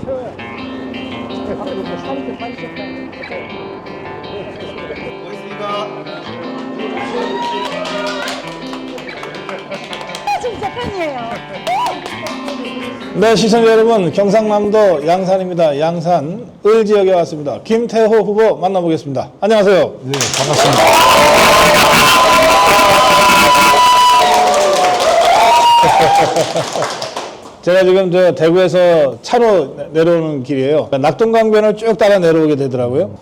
세워요. 진짜 팬이에요. 네, 시청자 여러분, 경상남도 양산입니다. 양산 을 지역에 왔습니다. 김태호 후보 만나보겠습니다. 안녕하세요. 네, 반갑습니다. 제가 지금 대구에서 차로 내려오는 길이에요. 낙동강변을 쭉 따라 내려오게 되더라고요.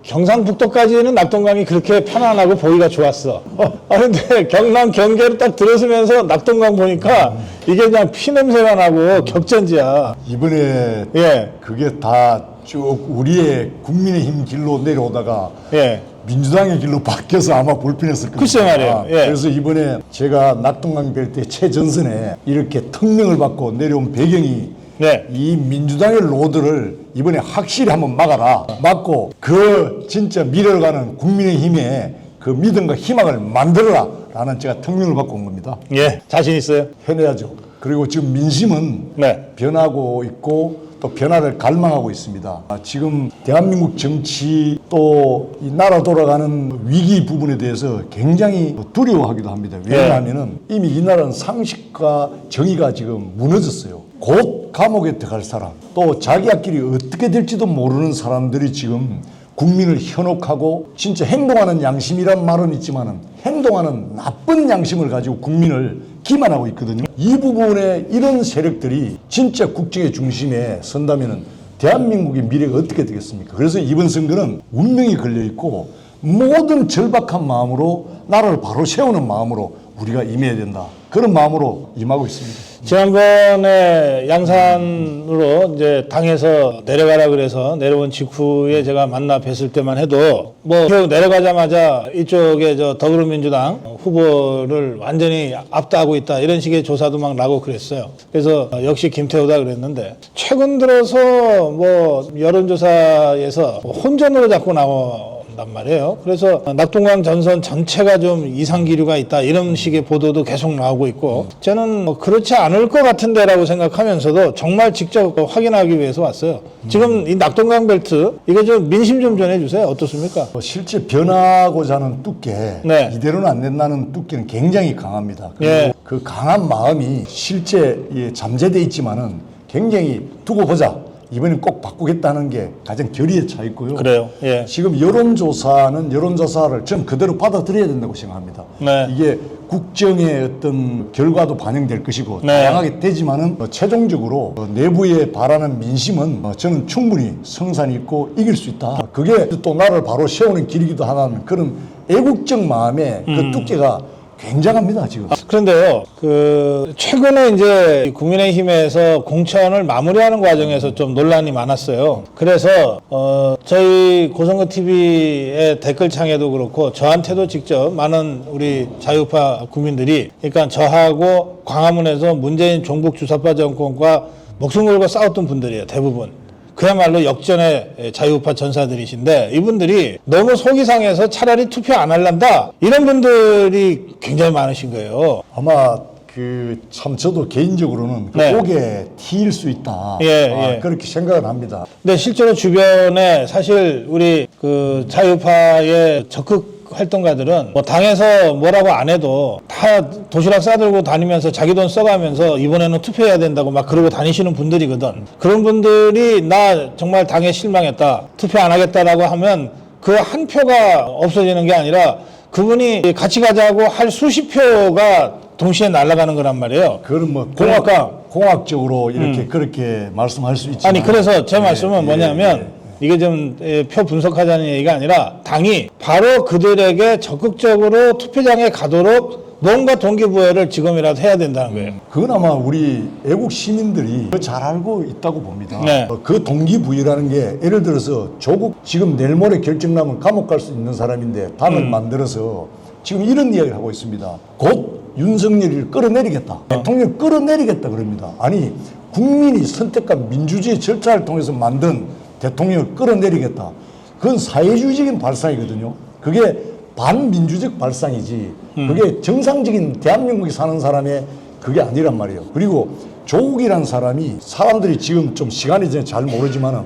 경상북도까지는 낙동강이 그렇게 편안하고 보기가 좋았어. 근데 경남 경계로 딱 들어서면서 낙동강 보니까 이게 그냥 피냄새가 나고 격전지야. 이번에 예. 그게 다 쭉 우리의 국민의힘 길로 내려오다가 예. 민주당의 길로 바뀌어서 아마 불편했을 겁니다. 글쎄 말이에요. 예. 그래서 이번에 제가 낙동강 벨트의 최전선에 이렇게 특명을 받고 내려온 배경이 네. 이 민주당의 로드를 이번에 확실히 한번 막아라. 막고 그 진짜 밀어가는 국민의힘의 그 믿음과 희망을 만들어라. 라는 제가 특명을 받고 온 겁니다. 예. 자신 있어요? 해내야죠. 그리고 지금 민심은 네. 변하고 있고 또 변화를 갈망하고 있습니다. 지금 대한민국 정치 또 이 나라 돌아가는 위기 부분에 대해서 굉장히 두려워하기도 합니다. 왜냐하면은 이미 이 나라는 상식과 정의가 지금 무너졌어요. 곧 감옥에 들어갈 사람, 또 자기 앞길이 어떻게 될지도 모르는 사람들이 지금 국민을 현혹하고 진짜 행동하는 양심이란 말은 있지만은 행동하는 나쁜 양심을 가지고 국민을 기만하고 있거든요. 이 부분에 이런 세력들이 진짜 국정의 중심에 선다면은 대한민국의 미래가 어떻게 되겠습니까? 그래서 이번 선거는 운명이 걸려 있고 모든 절박한 마음으로 나라를 바로 세우는 마음으로 우리가 임해야 된다. 그런 마음으로 임하고 있습니다. 지난번에 양산으로 이제 당에서 내려가라 그래서 내려온 직후에 제가 만나 뵀을 때만 해도 결국 내려가자마자 이쪽에 더불어민주당 후보를 완전히 압도하고 있다 이런 식의 조사도 막 나고 그랬어요. 그래서 역시 김태호다 그랬는데 최근 들어서 여론조사에서 혼전으로 자꾸 나온단 말이에요. 그래서 낙동강 전선 전체가 좀 이상 기류가 있다 이런 식의 보도도 계속 나오고 있고 저는 그렇지 않을 것 같은데라고 생각하면서도 정말 직접 확인하기 위해서 왔어요. 지금 이 낙동강 벨트 이거 좀 민심 좀 전해주세요. 어떻습니까? 실제 변하고자 하는 두께, 네. 이대로는 안 된다는 두께는 굉장히 강합니다. 그리고 예. 그 강한 마음이 실제 잠재돼 있지만은 굉장히 두고 보자. 이번엔 꼭 바꾸겠다는 게 가장 결의에 차 있고요. 그래요. 예. 지금 여론조사는 여론조사를 전 그대로 받아들여야 된다고 생각합니다. 네. 이게 국정의 어떤 결과도 반영될 것이고 네. 다양하게 되지만은 최종적으로 내부에 바라는 민심은 저는 충분히 성산이 있고 이길 수 있다. 그게 또 나라를 바로 세우는 길이기도 하다는 그런 애국적 마음의 그 두께가 굉장합니다, 지금. 그런데요, 최근에 이제 국민의힘에서 공천을 마무리하는 과정에서 좀 논란이 많았어요. 그래서, 저희 고선거TV의 댓글창에도 그렇고, 저한테도 직접 많은 우리 자유파 국민들이, 그러니까 저하고 광화문에서 문재인 종북 주사파 정권과 목숨 걸고 싸웠던 분들이에요, 대부분. 그야말로 역전의 자유우파 전사들이신데 이분들이 너무 속이 상해서 차라리 투표 안 할란다 이런 분들이 굉장히 많으신 거예요. 아마 참 저도 개인적으로는 네. 옥에 튀일 수 있다. 예. 그렇게 생각을 합니다. 근데 실제로 주변에 사실 우리 자유파의 적극 활동가들은 당에서 뭐라고 안 해도 다 도시락 싸들고 다니면서 자기 돈 써가면서 이번에는 투표해야 된다고 막 그러고 다니시는 분들이거든. 그런 분들이 나 정말 당에 실망했다, 투표 안 하겠다라고 하면 그 한 표가 없어지는 게 아니라 그분이 같이 가자고 할 수십 표가 동시에 날아가는 거란 말이에요. 그건 그러니까 공학적으로 이렇게 그렇게 말씀할 수 있지만 아니 그래서 제 말씀은 뭐냐면 이게 좀 표 분석하자는 얘기가 아니라 당이 바로 그들에게 적극적으로 투표장에 가도록 뭔가 동기부여를 지금이라도 해야 된다는 거예요. 그건 아마 우리 애국 시민들이 잘 알고 있다고 봅니다. 네. 그 동기부여라는 게 예를 들어서 조국 지금 내일 모레 결정 나면 감옥 갈 수 있는 사람인데 당을 만들어서 지금 이런 이야기를 하고 있습니다. 곧 윤석열이를 끌어내리겠다. 대통령을 끌어내리겠다 그럽니다. 아니 국민이 선택과 민주주의 절차를 통해서 만든 대통령을 끌어내리겠다. 그건 사회주의적인 발상이거든요. 그게 반민주적 발상이지 그게 정상적인 대한민국에 사는 사람의 그게 아니란 말이에요. 그리고 조국이라는 사람이 사람들이 지금 좀 시간이 지나 잘 모르지만은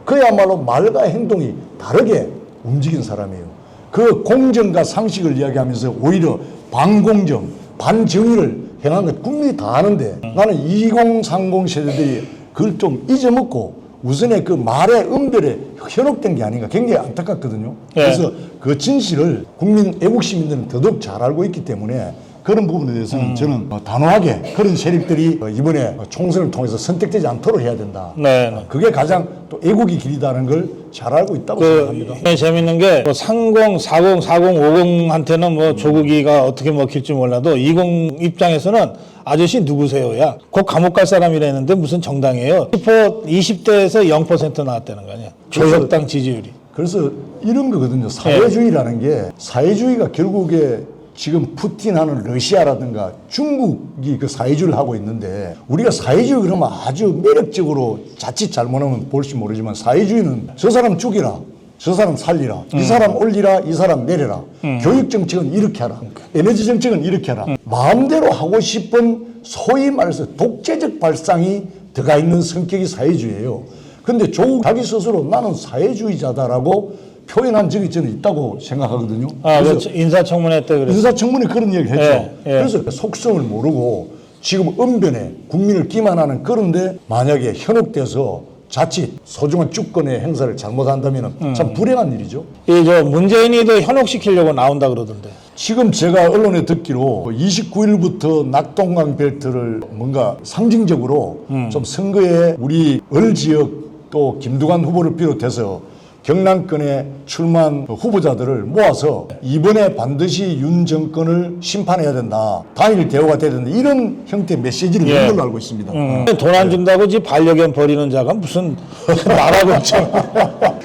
그야말로 말과 행동이 다르게 움직인 사람이에요. 그 공정과 상식을 이야기하면서 오히려 반공정, 반정의를 행한 것 국민이 다 아는데 나는 2030 세대들이 그걸 좀 잊어먹고 우선에 그 말의 은별에 현혹된 게 아닌가 굉장히 안타깝거든요. 그래서 그 진실을 국민 애국 시민들은 더더욱 잘 알고 있기 때문에 그런 부분에 대해서는 저는 단호하게 그런 세력들이 이번에 총선을 통해서 선택되지 않도록 해야 된다. 네. 그게 가장 또 애국의 길이라는 걸 잘 알고 있다고 생각합니다. 재밌는 게 30, 40, 40, 50한테는 뭐 조국이가 어떻게 먹힐지 몰라도 20 입장에서는 아저씨 누구세요야? 곧 감옥 갈 사람이라는데 무슨 정당이에요? 20대에서 0% 나왔다는 거 아니야? 조혁당 지지율이. 그래서 이런 거거든요. 사회주의라는 게 사회주의가 결국에 지금 푸틴하는 러시아라든가 중국이 그 사회주의를 하고 있는데 우리가 사회주의 그러면 아주 매력적으로 자칫 잘못하면 볼지 모르지만 사회주의는 저 사람 죽이라, 저 사람 살리라, 이 사람 올리라, 이 사람 내려라, 교육 정책은 이렇게 하라, 에너지 정책은 이렇게 하라, 마음대로 하고 싶은 소위 말해서 독재적 발상이 들어가 있는 성격이 사회주의예요. 근데 조국 자기 스스로 나는 사회주의자다라고 표현한 적이 저는 있다고 생각하거든요. 그래서 인사청문회 때 그랬어요. 인사청문회 그런 얘기를 했죠. 예. 그래서 속성을 모르고 지금 언변에 국민을 기만하는 그런데 만약에 현혹돼서 자칫 소중한 주권의 행사를 잘못한다면 참 불행한 일이죠. 저 문재인이도 현혹시키려고 나온다 그러던데. 지금 제가 언론에 듣기로 29일부터 낙동강 벨트를 뭔가 상징적으로 좀 선거에 우리 을 지역 또 김두관 후보를 비롯해서 경남권에 출마한 후보자들을 모아서 이번에 반드시 윤 정권을 심판해야 된다. 단일 대우가 돼야 된다. 이런 형태의 메시지를 낸 걸로 알고 있습니다. 돈 안 준다고 지 반려견 버리는 자가 무슨 나라고 있죠.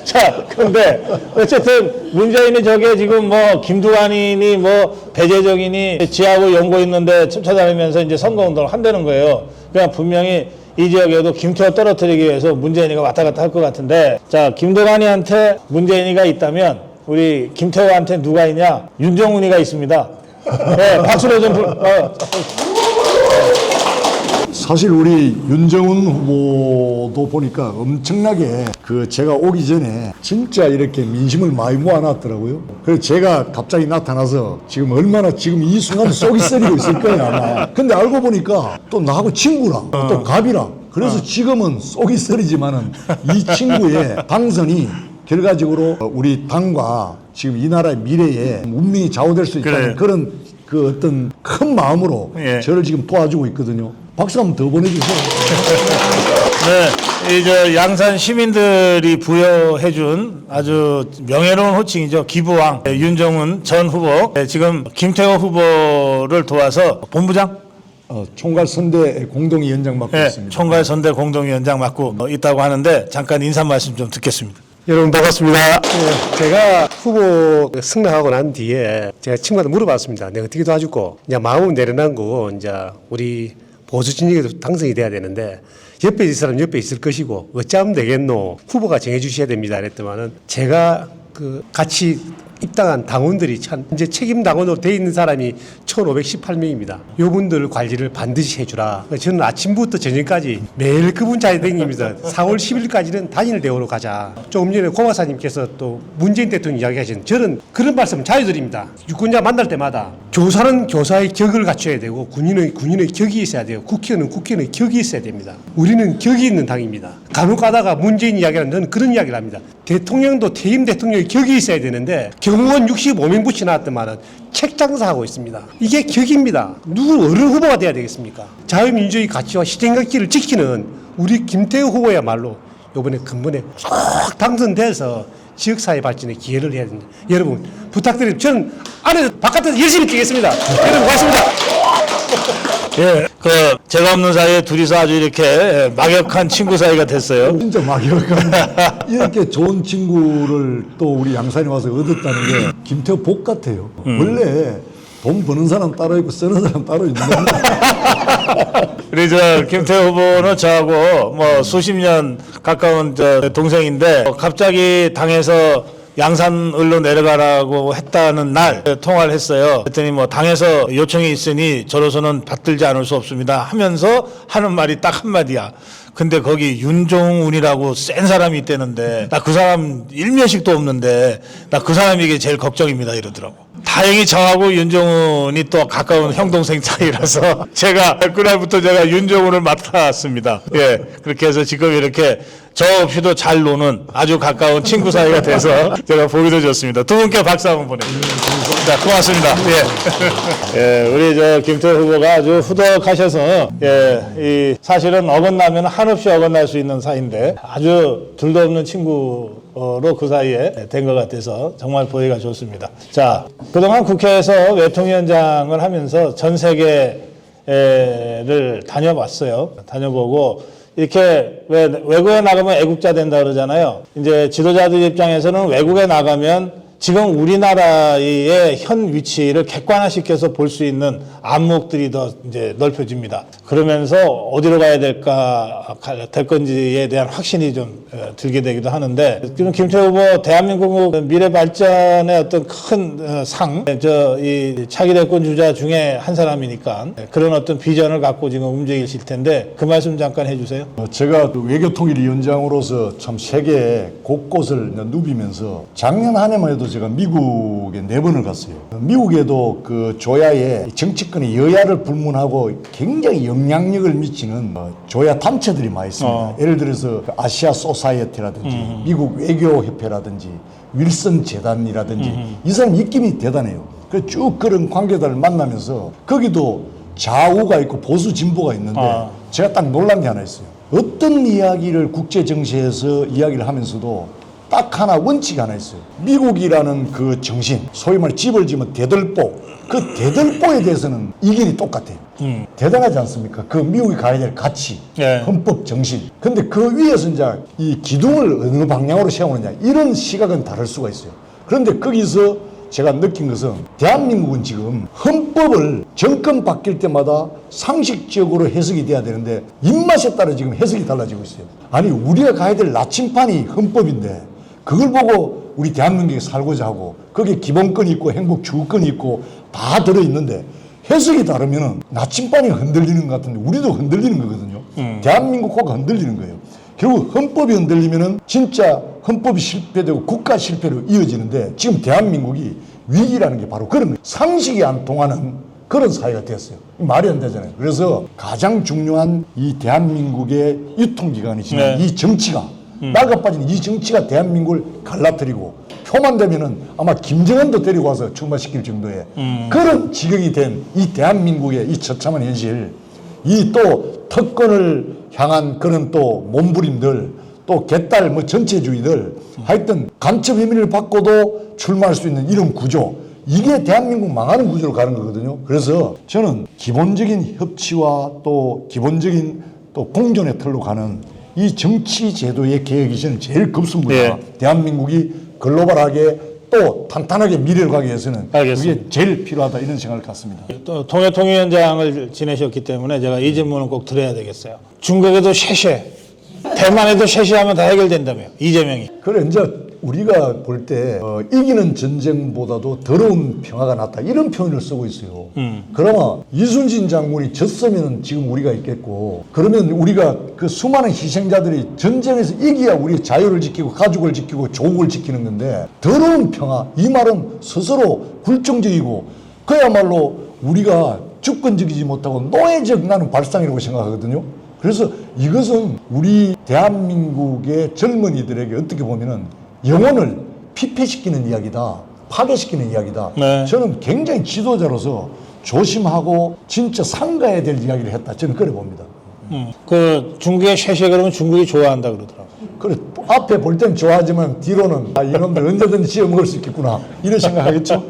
자, 근데 어쨌든 문재인이 저게 지금 뭐 김두관이니 뭐 배재정이니 지하고 연고 있는데 찾아다니면서 이제 선거운동을 한다는 거예요. 그냥 분명히 이 지역에도 김태호 떨어뜨리기 위해서 문재인이가 왔다 갔다 할 것 같은데, 자, 김두관이한테 문재인이가 있다면 우리 김태호한테 누가 있냐? 윤정훈이가 있습니다. 네, 박수로 좀 사실 우리 윤정훈 후보도 보니까 엄청나게 그 제가 오기 전에 진짜 이렇게 민심을 많이 모아놨더라고요. 그래서 제가 갑자기 나타나서 지금 얼마나 지금 이 순간 속이 쓰리고 있을 거예요 아마. 근데 알고 보니까 또 나하고 친구라 또 갑이라. 그래서 지금은 속이 쓰리지만은 이 친구의 당선이 결과적으로 우리 당과 지금 이 나라의 미래에 운명이 좌우될 수 있다는 그런 그 어떤 큰 마음으로 저를 지금 도와주고 있거든요. 박수 한번 더 보내주세요. 네, 이제 양산 시민들이 부여해준 아주 명예로운 호칭이죠. 기부왕 윤정훈 전 후보. 지금 김태호 후보를 도와서 본부장? 총괄선대 공동위원장 맡고 네, 있습니다. 총괄선대 공동위원장 맡고 있다고 하는데 잠깐 인사 말씀 좀 듣겠습니다. 여러분 반갑습니다. 제가 후보 승낙하고 난 뒤에 제가 친구한테 물어봤습니다. 내가 어떻게 도와줄고? 이제 마음은 내려놓고 이제 우리 보수 진영에도 당선이 돼야 되는데 옆에 있을 사람 옆에 있을 것이고 어찌하면 되겠노? 후보가 정해주셔야 됩니다. 그랬더만은 제가 그 같이 입당한 당원들이 참 이제 책임 당원으로 돼 있는 사람이 1,518명입니다. 요분들 관리를 반드시 해주라. 저는 아침부터 저녁까지 매일 그분 자리에 댕깁니다. 4월 10일까지는 단일 대우로 가자. 조금 전에 고마사님께서 또 문재인 대통령 이야기하신 저는 그런 말씀 자주 드립니다. 유권자 만날 때마다 교사는 교사의 격을 갖춰야 되고 군인의 격이 있어야 돼요. 국회의원은 국회의원의 격이 있어야 됩니다. 우리는 격이 있는 당입니다. 간혹 가다가 문재인 이야기하는 저는 그런 이야기를 합니다. 대통령도 퇴임 대통령의 격이 있어야 되는데 경호원 65명 붙여놨더만은 책 장사하고 있습니다. 이게 격입니다. 누구 어느 후보가 돼야 되겠습니까? 자유민주주의 가치와 시정각기를 지키는 우리 김태우 후보야말로 이번에 근본에 쏙 당선돼서 지역사회 발전에 기여를 해야 됩니다. 여러분 부탁드립니다. 저는 안에서 바깥에서 열심히 뛰겠습니다. 여러분 고맙습니다. 예, 제가 없는 사이에 둘이서 아주 이렇게 막역한 친구 사이가 됐어요. 진짜 막역한 이렇게 좋은 친구를 또 우리 양산에 와서 얻었다는 게 김태호 복 같아요. 원래 돈 버는 사람 따로 있고 쓰는 사람 따로 있는 겁니다. 우리 김태호 후보는 저하고 뭐 수십 년 가까운 동생인데 갑자기 당에서 양산을로 내려가라고 했다는 날 통화를 했어요. 그랬더니 뭐 당에서 요청이 있으니 저로서는 받들지 않을 수 없습니다 하면서 하는 말이 딱 한마디야. 근데 거기 윤종훈이라고 센 사람이 있다는데 나 그 사람 일면식도 없는데 나 그 사람에게 제일 걱정입니다 이러더라고. 다행히 저하고 윤종훈이 또 가까운 형동생 사이라서 제가 그날부터 제가 윤종훈을 맡았습니다. 예, 그렇게 해서 지금 이렇게 저 없이도 잘 노는 아주 가까운 친구 사이가 돼서 제가 보기도 좋습니다. 두 분께 박수 한번 보내주세요. 자, 고맙습니다. 예. 예, 우리 저 김태호 후보가 아주 후덕하셔서 이 사실은 어긋나면 한없이 어긋날 수 있는 사이인데 아주 둘도 없는 친구로 그 사이에 된 것 같아서 정말 보기가 좋습니다. 자, 그동안 국회에서 외통위원장을 하면서 전 세계를 다녀봤어요. 다녀보고 이렇게 왜 외국에 나가면 애국자 된다 그러잖아요. 이제 지도자들 입장에서는 외국에 나가면 지금 우리나라의 현 위치를 객관화시켜서 볼 수 있는 안목들이 더 이제 넓혀집니다. 그러면서 어디로 가야 될 건지에 대한 확신이 좀 들게 되기도 하는데, 지금 김태호 후보 대한민국 미래 발전의 어떤 큰 상, 이 차기 대권 주자 중에 한 사람이니까 그런 어떤 비전을 갖고 지금 움직이실 텐데 그 말씀 잠깐 해주세요. 제가 그 외교통일위원장으로서 참 세계 곳곳을 누비면서 작년 한 해만 해도 제가 미국에 4번을 갔어요. 미국에도 그 조야의 정치권의 여야를 불문하고 굉장히 영향력을 미치는 조야 단체들이 많이 있습니다. 예를 들어서 아시아 소사이어티라든지 미국 외교협회라든지 윌슨 재단이라든지 이 사람 입김이 대단해요. 그래서 쭉 그런 관계자를 만나면서 거기도 좌우가 있고 보수 진보가 있는데 제가 딱 놀란 게 하나 있어요. 어떤 이야기를 국제 정세에서 이야기를 하면서도 딱 하나 원칙이 하나 있어요. 미국이라는 그 정신, 소위 말 집을 지면 대들보, 그 대들보에 대해서는 이견이 똑같아요. 대단하지 않습니까? 그 미국이 가야 될 가치, 네. 헌법 정신. 근데 그 위에서 이제 이 기둥을 어느 방향으로 세우느냐 이런 시각은 다를 수가 있어요. 그런데 거기서 제가 느낀 것은 대한민국은 지금 헌법을 정권 바뀔 때마다 상식적으로 해석이 돼야 되는데 입맛에 따라 지금 해석이 달라지고 있어요. 아니 우리가 가야 될 나침판이 헌법인데 그걸 보고 우리 대한민국에 살고자 하고 거기에 기본권이 있고 행복 주권이 있고 다 들어있는데 해석이 다르면은 나침반이 흔들리는 것 같은데 우리도 흔들리는 거거든요. 대한민국 코가 흔들리는 거예요. 결국 헌법이 흔들리면은 진짜 헌법이 실패되고 국가 실패로 이어지는데 지금 대한민국이 위기라는 게 바로 그런 거예요. 상식이 안 통하는 그런 사회가 되었어요. 말이 안 되잖아요. 그래서 가장 중요한 이 대한민국의 유통기관이지만 네. 이 정치가 나가빠진 이 정치가 대한민국을 갈라뜨리고 표만 되면은 아마 김정은도 데리고 와서 출마시킬 정도의 그런 지경이 된 이 대한민국의 이 처참한 현실, 이 또 특권을 향한 그런 또 몸부림들, 또 개딸 뭐 전체주의들, 하여튼 간첩 혐의를 받고도 출마할 수 있는 이런 구조, 이게 대한민국 망하는 구조로 가는 거거든요. 그래서 저는 기본적인 협치와 또 기본적인 또 공존의 틀로 가는 이 정치 제도의 개혁이 저는 제일 급선무다. 예. 대한민국이 글로벌하게 또 탄탄하게 미래를 가기 위해서는 알겠습니다. 그게 제일 필요하다 이런 생각을 갖습니다. 또 통일통위원장을 지내셨기 때문에 제가 이 질문은 꼭 드려야 되겠어요. 중국에도 쉐쉐, 대만에도 쉐쉐하면 다 해결된다며 이재명이. 그래 이제 우리가 볼 때 이기는 전쟁보다도 더러운 평화가 낫다 이런 표현을 쓰고 있어요. 그러면 이순신 장군이 졌으면 지금 우리가 있겠고 그러면 우리가 그 수많은 희생자들이 전쟁에서 이기야 우리 자유를 지키고 가족을 지키고 조국을 지키는 건데 더러운 평화 이 말은 스스로 굴종적이고 그야말로 우리가 주권적이지 못하고 노예적 나는 발상이라고 생각하거든요. 그래서 이것은 우리 대한민국의 젊은이들에게 어떻게 보면은 영혼을 피폐시키는 이야기다, 파괴시키는 이야기다. 네. 저는 굉장히 지도자로서 조심하고 진짜 삼가해야 될 이야기를 했다. 저는 그래 봅니다. 그 중국의 쉐쉐 그러면 중국이 좋아한다 그러더라고. 그래 앞에 볼 땐 좋아하지만 뒤로는 이놈들 언제든지 지어 먹을 수 있겠구나 이런 생각하겠죠.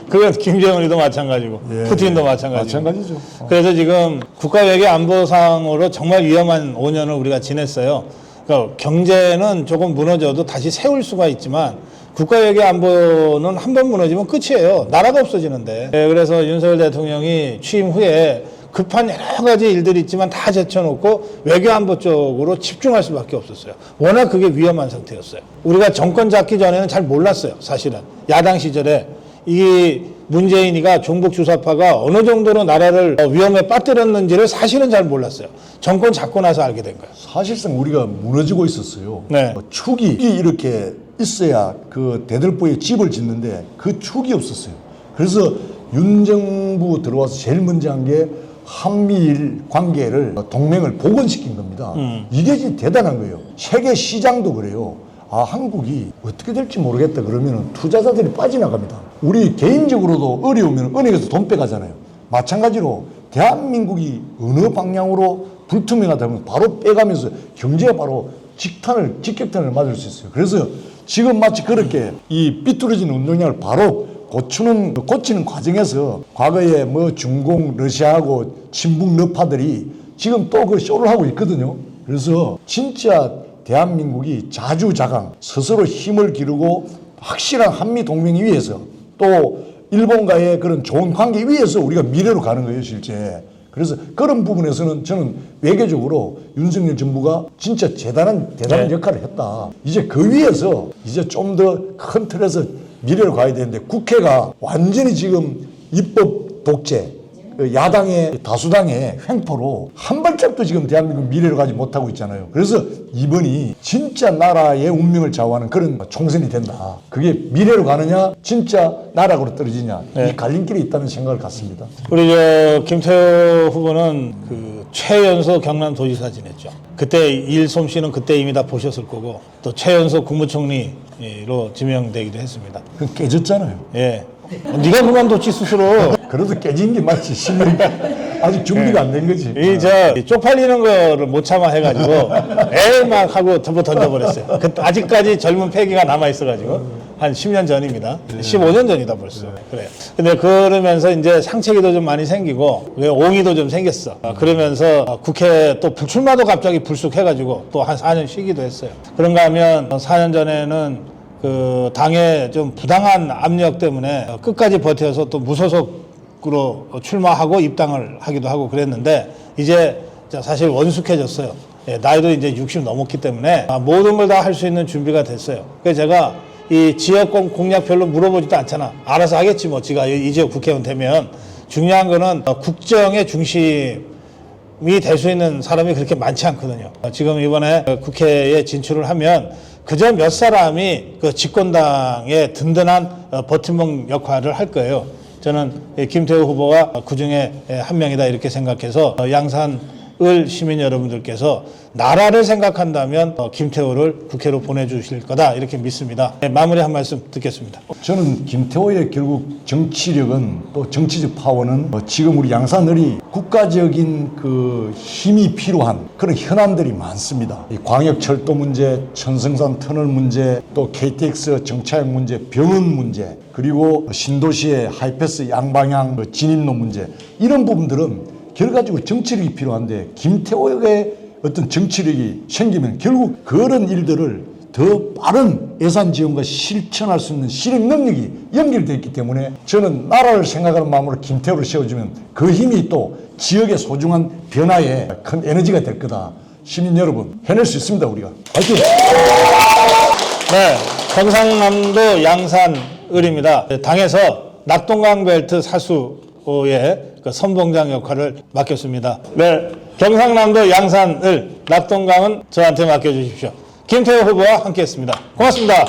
그건 김정은이도 마찬가지고 푸틴도 마찬가지고. 마찬가지죠. 그래서 지금 국가외교 안보상으로 정말 위험한 5년을 우리가 지냈어요. 그러니까 경제는 조금 무너져도 다시 세울 수가 있지만 국가외교 안보는 한 번 무너지면 끝이에요. 나라가 없어지는데. 그래서 윤석열 대통령이 취임 후에 급한 여러 가지 일들이 있지만 다 제쳐놓고 외교안보 쪽으로 집중할 수밖에 없었어요. 워낙 그게 위험한 상태였어요. 우리가 정권 잡기 전에는 잘 몰랐어요. 사실은 야당 시절에 이 문재인이가 종북 주사파가 어느 정도로 나라를 위험에 빠뜨렸는지를 사실은 잘 몰랐어요. 정권 잡고 나서 알게 된 거예요. 사실상 우리가 무너지고 있었어요. 네. 축이 이렇게 있어야 그 대들보에 집을 짓는데 그 축이 없었어요. 그래서 윤 정부 들어와서 제일 먼저 한 게 한미일 관계를 동맹을 복원시킨 겁니다. 이게 진짜 대단한 거예요. 세계 시장도 그래요. 아, 한국이 어떻게 될지 모르겠다 그러면 투자자들이 빠져나갑니다. 우리 개인적으로도 어려우면 은행에서 돈 빼가잖아요. 마찬가지로 대한민국이 어느 방향으로 불투명하다 보면 바로 빼가면서 경제가 바로 직격탄을 맞을 수 있어요. 그래서 지금 마치 그렇게 이 삐뚤어진 운동량을 바로 고치는 과정에서 과거에 뭐 중공, 러시아하고 친북 너파들이 지금 또 그 쇼를 하고 있거든요. 그래서 진짜 대한민국이 자주자강, 스스로 힘을 기르고 확실한 한미 동맹 위에서 또 일본과의 그런 좋은 관계 위에서 우리가 미래로 가는 거예요, 실제. 그래서 그런 부분에서는 저는 외교적으로 윤석열 정부가 진짜 대단한 역할을 했다. 이제 그 위에서 이제 좀 더 큰 틀에서 미래로 가야 되는데 국회가 완전히 지금 입법 독재, 야당의 다수당의 횡포로 한 발짝도 지금 대한민국 미래로 가지 못하고 있잖아요. 그래서 이번이 진짜 나라의 운명을 좌우하는 그런 총선이 된다. 그게 미래로 가느냐 진짜 나락으로 떨어지냐 이 갈림길이 있다는 생각을 갖습니다. 우리 저 김태호 후보는 그 최연소 경남도지사 지냈죠. 그때 일솜씨는 그때 이미 다 보셨을 거고 또 최연소 국무총리로 지명되기도 했습니다. 그 깨졌잖아요. 예. 네가 그만뒀지 스스로. 그래도 깨진 게 맞지. 아직 준비가 안 된 거지. 쪽팔리는 거를 못 참아 해가지고 막 하고 던져버렸어요. 아직까지 젊은 패기가 남아있어가지고 한 10년 전입니다. 15년 전이다 벌써. 그래요. 근데 그러면서 이제 상체기도 좀 많이 생기고 옹이도 좀 생겼어. 그러면서 국회 또 불출마도 갑자기 불쑥해가지고 또 한 4년 쉬기도 했어요. 그런가 하면 4년 전에는 그 당의 좀 부당한 압력 때문에 끝까지 버텨서 또 무소속으로 출마하고 입당을 하기도 하고 그랬는데 이제 사실 원숙해졌어요. 나이도 이제 60 넘었기 때문에 모든 걸 다 할 수 있는 준비가 됐어요. 그래서 제가 이 지역 공약 별로 물어보지도 않잖아. 알아서 하겠지 뭐 지가 이 지역 국회의원 되면. 중요한 거는 국정의 중심이 될 수 있는 사람이 그렇게 많지 않거든요. 지금 이번에 국회에 진출을 하면 그저 몇 사람이 그 집권당의 든든한 버팀목 역할을 할 거예요. 저는 김태호 후보가 그 중에 한 명이다 이렇게 생각해서 양산을 시민 여러분들께서 나라를 생각한다면 김태호를 국회로 보내주실 거다 이렇게 믿습니다. 마무리 한 말씀 듣겠습니다. 저는 김태호의 결국 정치력은 또 정치적 파워는 지금 우리 양산을이 국가적인 그 힘이 필요한 그런 현안들이 많습니다. 이 광역철도 문제, 천성산 터널 문제, 또 KTX 정차역 문제, 병원 문제, 그리고 신도시의 하이패스 양방향 진입로 문제 이런 부분들은 결과적으로 정치력이 필요한데 김태호의 어떤 정치력이 생기면 결국 그런 일들을 더 빠른 예산 지원과 실천할 수 있는 실행 능력이 연결되어 있기 때문에 저는 나라를 생각하는 마음으로 김태호를 세워주면 그 힘이 또 지역의 소중한 변화에 큰 에너지가 될 거다. 시민 여러분 해낼 수 있습니다. 우리가 화이팅! 네, 경상남도 양산을입니다. 당에서 낙동강 벨트 사수의 그 선봉장 역할을 맡겼습니다. 네, 경상남도 양산을 낙동강은 저한테 맡겨주십시오. 김태호 후보와 함께했습니다. 고맙습니다.